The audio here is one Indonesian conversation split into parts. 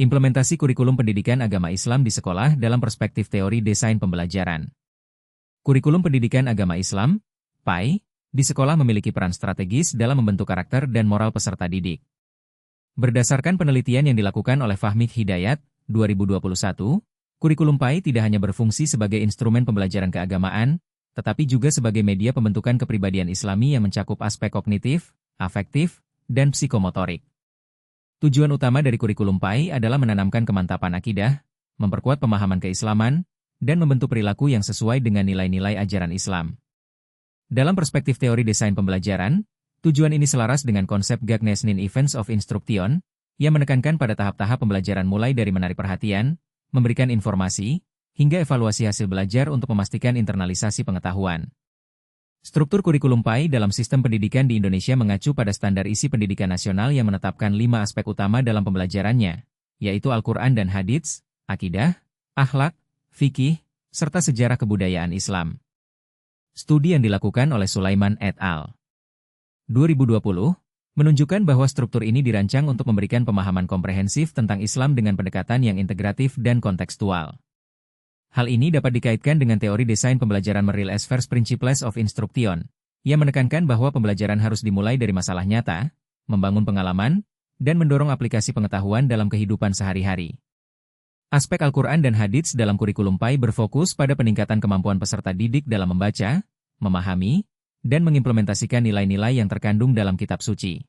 Implementasi kurikulum pendidikan agama Islam di sekolah dalam perspektif teori desain pembelajaran. Kurikulum pendidikan agama Islam, PAI, di sekolah memiliki peran strategis dalam membentuk karakter dan moral peserta didik. Berdasarkan penelitian yang dilakukan oleh Fahmi Hidayat, 2021, kurikulum PAI tidak hanya berfungsi sebagai instrumen pembelajaran keagamaan, tetapi juga sebagai media pembentukan kepribadian Islami yang mencakup aspek kognitif, afektif, dan psikomotorik. Tujuan utama dari kurikulum PAI adalah menanamkan kemantapan akidah, memperkuat pemahaman keislaman, dan membentuk perilaku yang sesuai dengan nilai-nilai ajaran Islam. Dalam perspektif teori desain pembelajaran, tujuan ini selaras dengan konsep Gagnesnin Events of Instruction, yang menekankan pada tahap-tahap pembelajaran mulai dari menarik perhatian, memberikan informasi, hingga evaluasi hasil belajar untuk memastikan internalisasi pengetahuan. Struktur kurikulum PAI dalam sistem pendidikan di Indonesia mengacu pada standar isi pendidikan nasional yang menetapkan 5 aspek utama dalam pembelajarannya, yaitu Al-Quran dan Hadits, akidah, akhlak, fikih, serta sejarah kebudayaan Islam. Studi yang dilakukan oleh Sulaiman et al. 2020, menunjukkan bahwa struktur ini dirancang untuk memberikan pemahaman komprehensif tentang Islam dengan pendekatan yang integratif dan kontekstual. Hal ini dapat dikaitkan dengan teori desain pembelajaran Merrill as First Principles of Instruction, yang menekankan bahwa pembelajaran harus dimulai dari masalah nyata, membangun pengalaman, dan mendorong aplikasi pengetahuan dalam kehidupan sehari-hari. Aspek Al-Quran dan Hadits dalam kurikulum PAI berfokus pada peningkatan kemampuan peserta didik dalam membaca, memahami, dan mengimplementasikan nilai-nilai yang terkandung dalam kitab suci.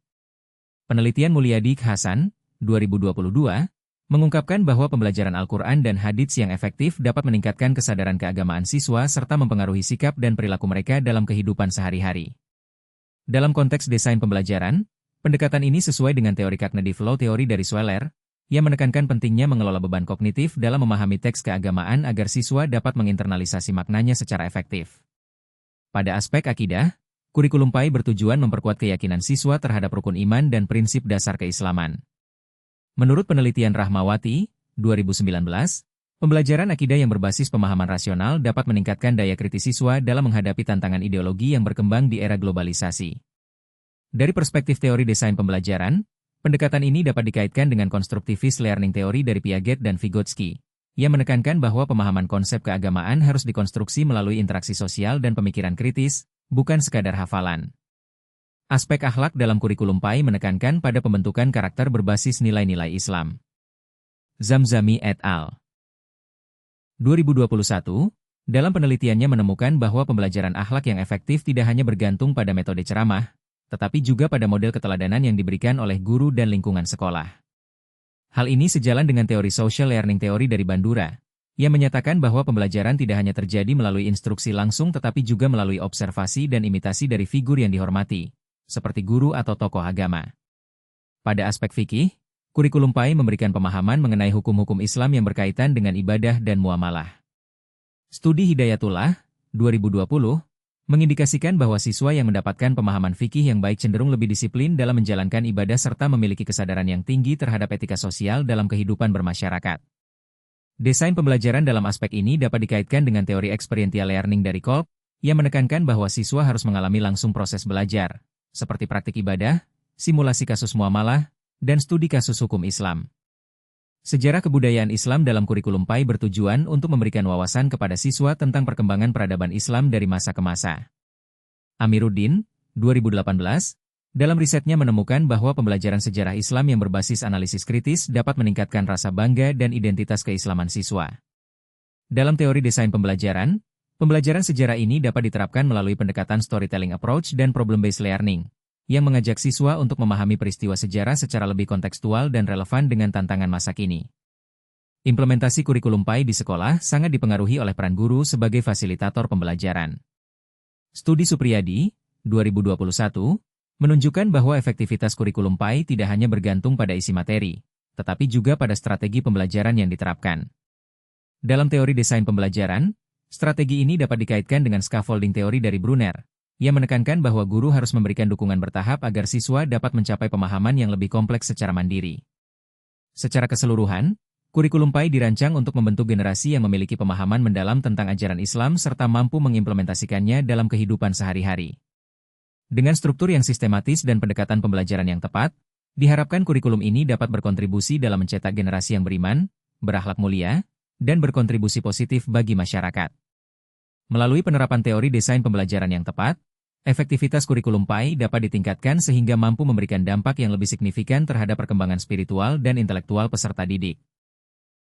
Penelitian Mulyadi Hasan, 2022, mengungkapkan bahwa pembelajaran Al-Quran dan Hadits yang efektif dapat meningkatkan kesadaran keagamaan siswa serta mempengaruhi sikap dan perilaku mereka dalam kehidupan sehari-hari. Dalam konteks desain pembelajaran, pendekatan ini sesuai dengan teori cognitive law teori dari Sweller, yang menekankan pentingnya mengelola beban kognitif dalam memahami teks keagamaan agar siswa dapat menginternalisasi maknanya secara efektif. Pada aspek akidah, kurikulum PAI bertujuan memperkuat keyakinan siswa terhadap rukun iman dan prinsip dasar keislaman. Menurut penelitian Rahmawati, 2019, pembelajaran akidah yang berbasis pemahaman rasional dapat meningkatkan daya kritis siswa dalam menghadapi tantangan ideologi yang berkembang di era globalisasi. Dari perspektif teori desain pembelajaran, pendekatan ini dapat dikaitkan dengan konstruktivis learning theory dari Piaget dan Vygotsky, yang menekankan bahwa pemahaman konsep keagamaan harus dikonstruksi melalui interaksi sosial dan pemikiran kritis, bukan sekadar hafalan. Aspek akhlak dalam kurikulum PAI menekankan pada pembentukan karakter berbasis nilai-nilai Islam. Zamzami et al. 2021, dalam penelitiannya menemukan bahwa pembelajaran akhlak yang efektif tidak hanya bergantung pada metode ceramah, tetapi juga pada model keteladanan yang diberikan oleh guru dan lingkungan sekolah. Hal ini sejalan dengan teori social learning theory dari Bandura, yang menyatakan bahwa pembelajaran tidak hanya terjadi melalui instruksi langsung tetapi juga melalui observasi dan imitasi dari figur yang dihormati, seperti guru atau tokoh agama. Pada aspek fikih, kurikulum PAI memberikan pemahaman mengenai hukum-hukum Islam yang berkaitan dengan ibadah dan muamalah. Studi Hidayatullah, 2020, mengindikasikan bahwa siswa yang mendapatkan pemahaman fikih yang baik cenderung lebih disiplin dalam menjalankan ibadah serta memiliki kesadaran yang tinggi terhadap etika sosial dalam kehidupan bermasyarakat. Desain pembelajaran dalam aspek ini dapat dikaitkan dengan teori experiential learning dari Kolb, yang menekankan bahwa siswa harus mengalami langsung proses belajar, seperti praktik ibadah, simulasi kasus muamalah, dan studi kasus hukum Islam. Sejarah kebudayaan Islam dalam kurikulum PAI bertujuan untuk memberikan wawasan kepada siswa tentang perkembangan peradaban Islam dari masa ke masa. Amiruddin, 2018, dalam risetnya menemukan bahwa pembelajaran sejarah Islam yang berbasis analisis kritis dapat meningkatkan rasa bangga dan identitas keislaman siswa. Dalam teori desain pembelajaran sejarah ini dapat diterapkan melalui pendekatan storytelling approach dan problem-based learning, yang mengajak siswa untuk memahami peristiwa sejarah secara lebih kontekstual dan relevan dengan tantangan masa kini. Implementasi kurikulum PAI di sekolah sangat dipengaruhi oleh peran guru sebagai fasilitator pembelajaran. Studi Supriyadi, 2021, menunjukkan bahwa efektivitas kurikulum PAI tidak hanya bergantung pada isi materi, tetapi juga pada strategi pembelajaran yang diterapkan. Dalam teori desain pembelajaran, strategi ini dapat dikaitkan dengan scaffolding teori dari Brunner, yang menekankan bahwa guru harus memberikan dukungan bertahap agar siswa dapat mencapai pemahaman yang lebih kompleks secara mandiri. Secara keseluruhan, kurikulum PAI dirancang untuk membentuk generasi yang memiliki pemahaman mendalam tentang ajaran Islam serta mampu mengimplementasikannya dalam kehidupan sehari-hari. Dengan struktur yang sistematis dan pendekatan pembelajaran yang tepat, Diharapkan kurikulum ini dapat berkontribusi dalam mencetak generasi yang beriman, berakhlak mulia, dan berkontribusi positif bagi masyarakat. Melalui penerapan teori desain pembelajaran yang tepat, efektivitas kurikulum PAI dapat ditingkatkan sehingga mampu memberikan dampak yang lebih signifikan terhadap perkembangan spiritual dan intelektual peserta didik.